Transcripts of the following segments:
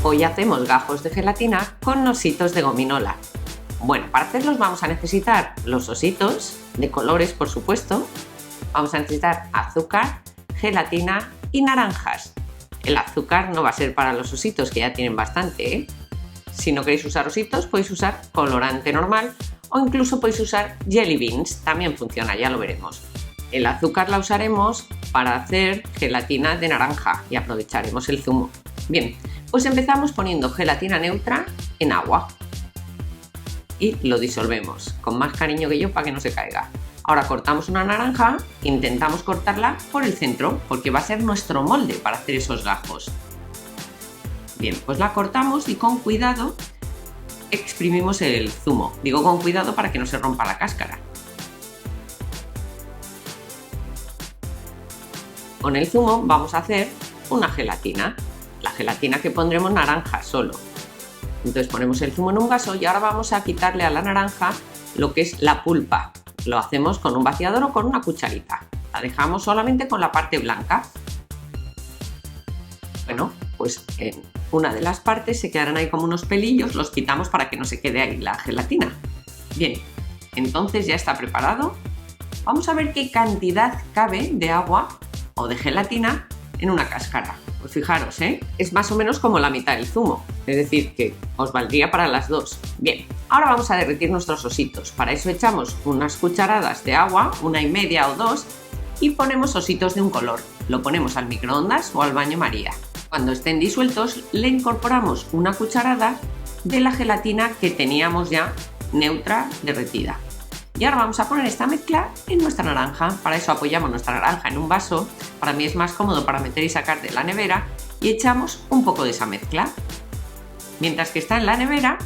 Hoy hacemos gajos de gelatina con ositos de gominola. Bueno, para hacerlos vamos a necesitar los ositos, de colores por supuesto. Vamos a necesitar azúcar, gelatina y naranjas. El azúcar no va a ser para los ositos, que ya tienen bastante, ¿eh? Si no queréis usar ositos, podéis usar colorante normal o incluso podéis usar jelly beans, también funciona, ya lo veremos. El azúcar la usaremos para hacer gelatina de naranja y aprovecharemos el zumo. Bien, pues empezamos poniendo gelatina neutra en agua y lo disolvemos con más cariño que yo para que no se caiga. Ahora cortamos una naranja, intentamos cortarla por el centro porque va a ser nuestro molde para hacer esos gajos. Bien, pues la cortamos y con cuidado exprimimos el zumo. Digo con cuidado para que no se rompa la cáscara. Con el zumo vamos a hacer una gelatina. La gelatina que pondremos naranja solo. Entonces ponemos el zumo en un vaso y ahora vamos a quitarle a la naranja lo que es la pulpa. Lo hacemos con un vaciador o con una cucharita. La dejamos solamente con la parte blanca. Bueno, pues en una de las partes se quedarán ahí como unos pelillos, los quitamos para que no se quede ahí la gelatina. Bien, entonces ya está preparado. Vamos a ver qué cantidad cabe de agua o de gelatina en una cáscara. Pues fijaros, es más o menos como la mitad del zumo, es decir, que os valdría para las dos. Bien, ahora vamos a derretir nuestros ositos. Para eso echamos unas cucharadas de agua, 1,5 o 2, y ponemos ositos de un color. Lo ponemos al microondas o al baño María. Cuando estén disueltos, le incorporamos una cucharada de la gelatina que teníamos ya neutra derretida. Y ahora vamos a poner esta mezcla en nuestra naranja. Para eso apoyamos nuestra naranja en un vaso. Para mí es más cómodo para meter y sacar de la nevera. Y echamos un poco de esa mezcla. Mientras que está en la nevera,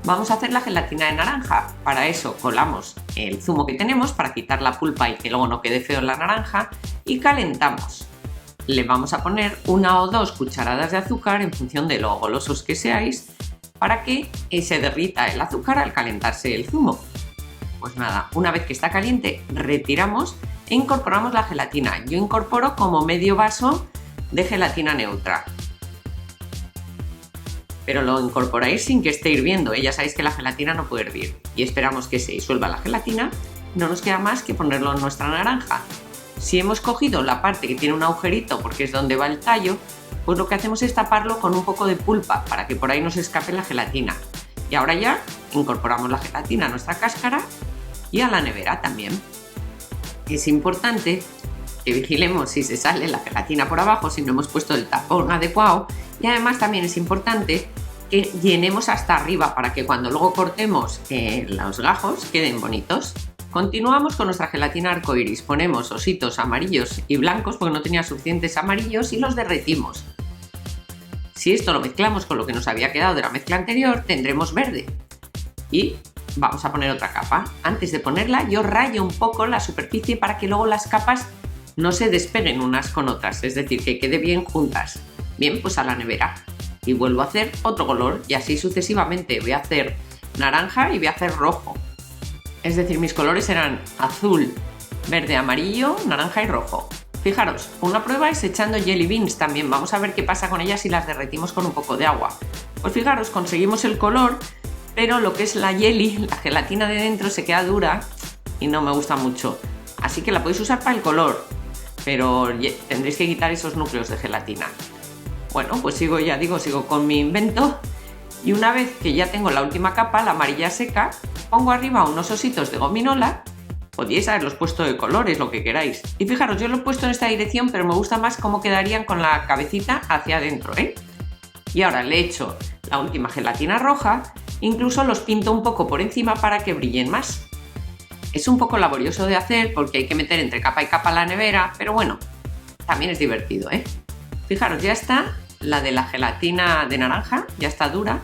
vamos a hacer la gelatina de naranja. Para eso colamos el zumo que tenemos para quitar la pulpa y que luego no quede feo en la naranja. Y calentamos. Le vamos a poner 1 o 2 cucharadas de azúcar en función de lo golosos que seáis, para que se derrita el azúcar al calentarse el zumo. Pues nada, una vez que está caliente, retiramos e incorporamos la gelatina. Yo incorporo como medio vaso de gelatina neutra. Pero lo incorporáis sin que esté hirviendo, ya sabéis que la gelatina no puede hervir. Y esperamos que se disuelva la gelatina. No nos queda más que ponerlo en nuestra naranja. Si hemos cogido la parte que tiene un agujerito porque es donde va el tallo, pues lo que hacemos es taparlo con un poco de pulpa para que por ahí no se escape la gelatina. Y ahora ya incorporamos la gelatina a nuestra cáscara y a la nevera también. Es importante que vigilemos si se sale la gelatina por abajo, si no hemos puesto el tapón adecuado, y además también es importante que llenemos hasta arriba para que cuando luego cortemos los gajos queden bonitos. Continuamos con nuestra gelatina arcoiris. Ponemos ositos amarillos y blancos porque no tenía suficientes amarillos y los derretimos. Si esto lo mezclamos con lo que nos había quedado de la mezcla anterior, tendremos verde. Y vamos a poner otra capa. Antes de ponerla, yo rayo un poco la superficie para que luego las capas no se despeguen unas con otras, es decir, que quede bien juntas. Bien, pues a la nevera. Y vuelvo a hacer otro color y así sucesivamente. Voy a hacer naranja y voy a hacer rojo. Es decir, mis colores serán azul, verde, amarillo, naranja y rojo. Fijaros, una prueba es echando jelly beans también. Vamos a ver qué pasa con ellas si las derretimos con un poco de agua. Pues fijaros, conseguimos el color, pero lo que es la jelly, la gelatina de dentro, se queda dura y no me gusta mucho. Así que la podéis usar para el color, pero tendréis que quitar esos núcleos de gelatina. Bueno, pues sigo con mi invento. Y una vez que ya tengo la última capa, la amarilla seca, pongo arriba unos ositos de gominola. Podríais haberlos puesto de colores, lo que queráis. Y fijaros, yo lo he puesto en esta dirección, pero me gusta más cómo quedarían con la cabecita hacia adentro, Y ahora le echo la última gelatina roja, incluso los pinto un poco por encima para que brillen más. Es un poco laborioso de hacer porque hay que meter entre capa y capa la nevera, pero bueno, también es divertido, Fijaros, ya está la de la gelatina de naranja, ya está dura.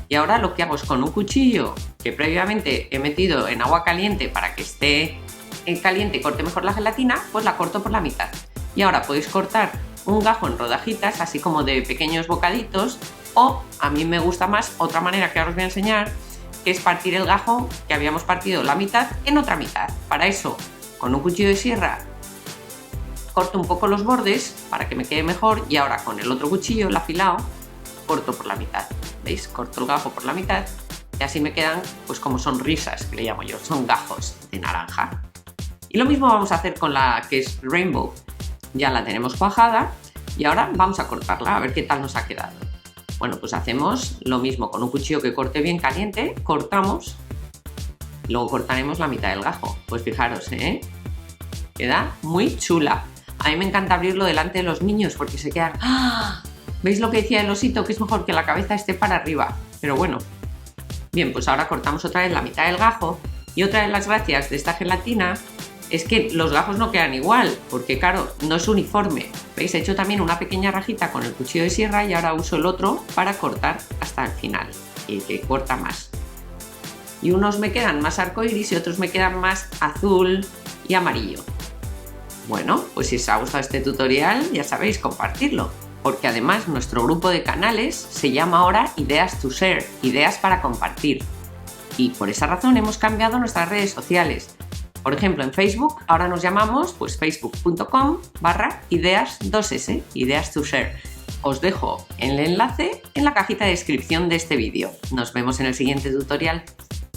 Y ahora lo que hago es con un cuchillo que previamente he metido en agua caliente para que esté caliente y corte mejor la gelatina, pues la corto por la mitad. Y ahora podéis cortar un gajo en rodajitas, así como de pequeños bocaditos, o a mí me gusta más otra manera que ahora os voy a enseñar, que es partir el gajo que habíamos partido la mitad en otra mitad. Para eso, con un cuchillo de sierra, corto un poco los bordes para que me quede mejor y ahora con el otro cuchillo, el afilado, corto por la mitad. ¿Veis? Corto el gajo por la mitad y así me quedan pues como sonrisas, que le llamo yo, son gajos de naranja. Y lo mismo vamos a hacer con la que es Rainbow. Ya la tenemos cuajada y ahora vamos a cortarla a ver qué tal nos ha quedado. Bueno, pues hacemos lo mismo con un cuchillo que corte bien caliente, cortamos, luego cortaremos la mitad del gajo. Pues fijaros, queda muy chula. A mí me encanta abrirlo delante de los niños porque se quedan... ¡Ah! ¿Veis lo que decía el osito? Que es mejor que la cabeza esté para arriba. Pero bueno. Bien, pues ahora cortamos otra vez la mitad del gajo y otra de las gracias de esta gelatina es que los gajos no quedan igual, porque claro, no es uniforme. ¿Veis? He hecho también una pequeña rajita con el cuchillo de sierra y ahora uso el otro para cortar hasta el final, el que corta más. Y unos me quedan más arcoiris y otros me quedan más azul y amarillo. Bueno, pues si os ha gustado este tutorial, ya sabéis, compartirlo, porque además nuestro grupo de canales se llama ahora Ideas to Share, ideas para compartir. Y por esa razón hemos cambiado nuestras redes sociales. Por ejemplo, en Facebook ahora nos llamamos pues facebook.com/ideas2s, ideas to share. Os dejo el enlace en la cajita de descripción de este vídeo. Nos vemos en el siguiente tutorial.